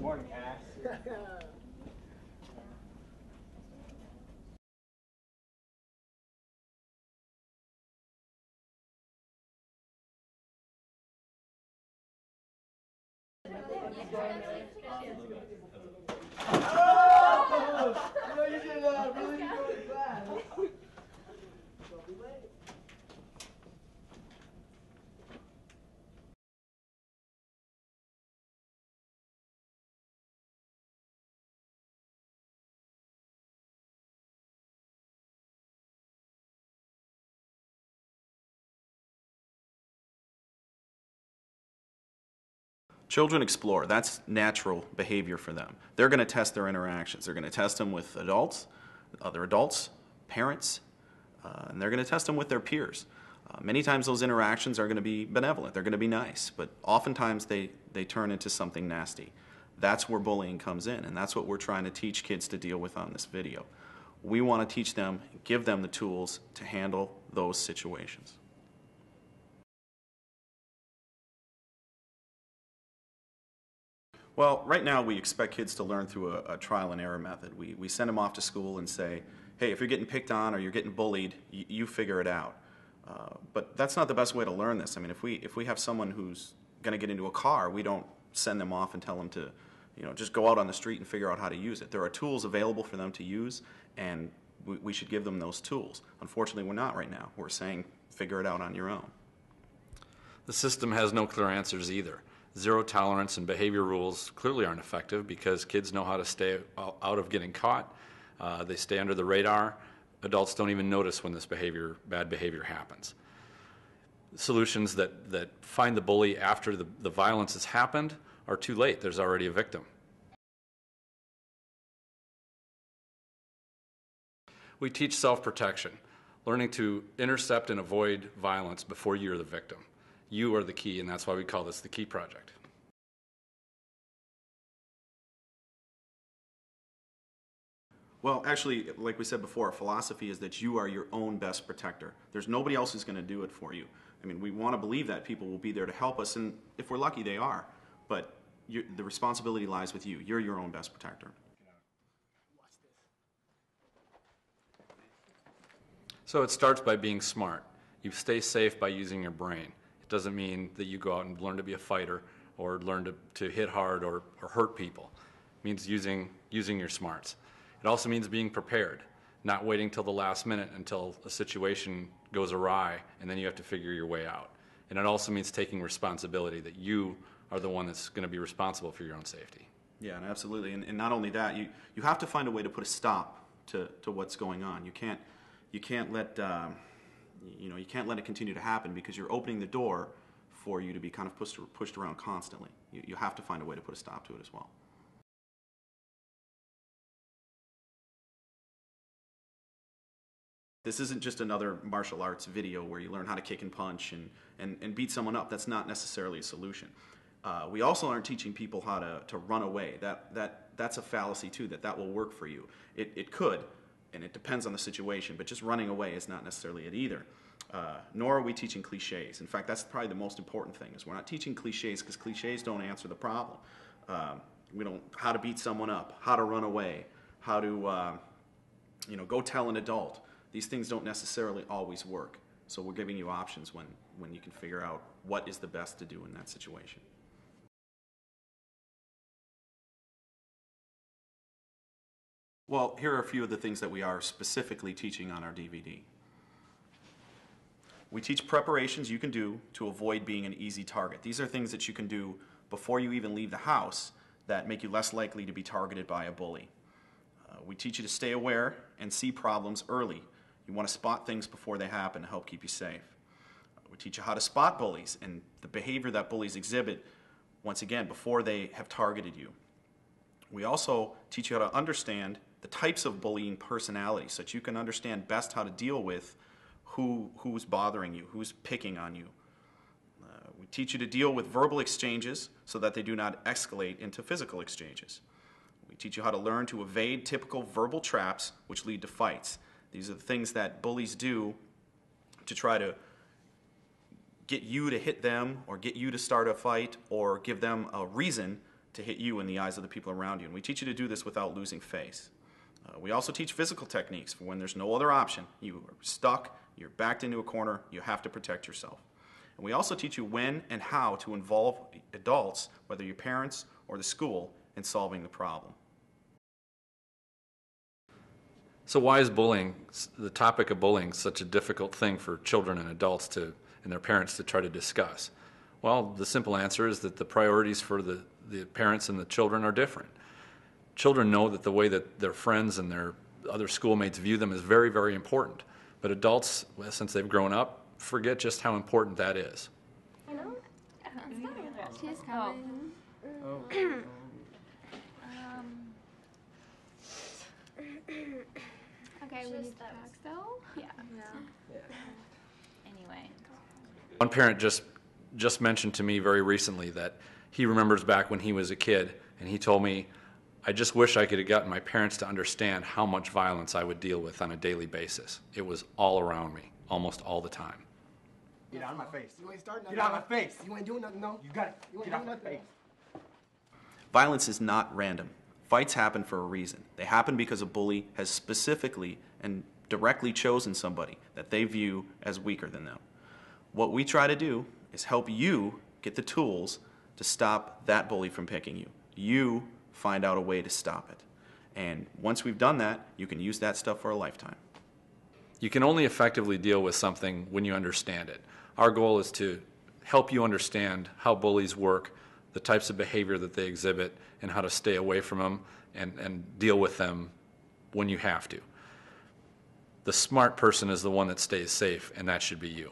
Morning, ass. Oh! No, you did really good class. Children explore. That's natural behavior for them. They're going to test their interactions. They're going to test them with adults, other adults, parents, and they're going to test them with their peers. Many times those interactions are going to be benevolent. They're going to be nice, but oftentimes they turn into something nasty. That's where bullying comes in, and that's what we're trying to teach kids to deal with on this video. We want to teach them, give them the tools to handle those situations. Well, right now we expect kids to learn through a trial and error method. We send them off to school and say, hey, if you're getting picked on or you're getting bullied, you figure it out. But that's not the best way to learn this. I mean, if we have someone who's going to get into a car, we don't send them off and tell them to, just go out on the street and figure out how to use it. There are tools available for them to use, and we should give them those tools. Unfortunately, we're not right now. We're saying, figure it out on your own. The system has no clear answers either. Zero tolerance and behavior rules clearly aren't effective because kids know how to stay out of getting caught. They stay under the radar. Adults don't even notice when this bad behavior happens. Solutions that find the bully after the violence has happened are too late. There's already a victim. We teach self-protection, learning to intercept and avoid violence before you're the victim. You are the key, and that's why we call this the Key Project. Well, actually, like we said before, our philosophy is that you are your own best protector. There's nobody else who's going to do it for you. I mean, we want to believe that people will be there to help us, and if we're lucky, they are. But the responsibility lies with you. You're your own best protector. So it starts by being smart. You stay safe by using your brain. It doesn't mean that you go out and learn to be a fighter or learn to hit hard or hurt people. It means using your smarts. It also means being prepared, not waiting till the last minute until a situation goes awry and then you have to figure your way out. And it also means taking responsibility, that you are the one that's going to be responsible for your own safety. Yeah, and absolutely. And not only that, you have to find a way to put a stop to what's going on. You can't let you can't let it continue to happen because you're opening the door for you to be kind of pushed around constantly. You have to find a way to put a stop to it as well. This isn't just another martial arts video where you learn how to kick and punch and beat someone up. That's not necessarily a solution. We also aren't teaching people how to run away. That's a fallacy too, that will work for you. It could, and it depends on the situation, but just running away is not necessarily it either. Nor are we teaching cliches. In fact, that's probably the most important thing, is we're not teaching cliches because cliches don't answer the problem. We don't, how to beat someone up, how to run away, how to go tell an adult. These things don't necessarily always work. So we're giving you options when you can figure out what is the best to do in that situation. Well, here are a few of the things that we are specifically teaching on our DVD. We teach preparations you can do to avoid being an easy target. These are things that you can do before you even leave the house that make you less likely to be targeted by a bully. We teach you to stay aware and see problems early. You want to spot things before they happen to help keep you safe. We teach you how to spot bullies and the behavior that bullies exhibit, once again, before they have targeted you. We also teach you how to understand the types of bullying personalities so that you can understand best how to deal with who's bothering you, who's picking on you. We teach you to deal with verbal exchanges so that they do not escalate into physical exchanges. We teach you how to learn to evade typical verbal traps which lead to fights. These are the things that bullies do to try to get you to hit them or get you to start a fight or give them a reason to hit you in the eyes of the people around you. And we teach you to do this without losing face. We also teach physical techniques for when there's no other option. You are stuck, you're backed into a corner, you have to protect yourself. And we also teach you when and how to involve adults, whether your parents or the school, in solving the problem. So why is bullying, the topic of bullying, such a difficult thing for children and adults and their parents to try to discuss? Well, the simple answer is that the priorities for the parents and the children are different. Children know that the way that their friends and their other schoolmates view them is very, very important. But adults, well, since they've grown up, forget just how important that is. You know? She's coming. Oh. Okay, we need to talk though? Yeah. Anyway. One parent just mentioned to me very recently that he remembers back when he was a kid, and he told me, I just wish I could have gotten my parents to understand how much violence I would deal with on a daily basis. It was all around me, almost all the time. Get out of my face. You ain't starting nothing. Get out of my face. You ain't doing nothing, no. You got it. You ain't Get out doing of my nothing. face. Violence is not random. Fights happen for a reason. They happen because a bully has specifically and directly chosen somebody that they view as weaker than them. What we try to do is help you get the tools to stop that bully from picking you. You find out a way to stop it. And once we've done that, you can use that stuff for a lifetime. You can only effectively deal with something when you understand it. Our goal is to help you understand how bullies work, the types of behavior that they exhibit, and how to stay away from them and deal with them when you have to. The smart person is the one that stays safe, and that should be you.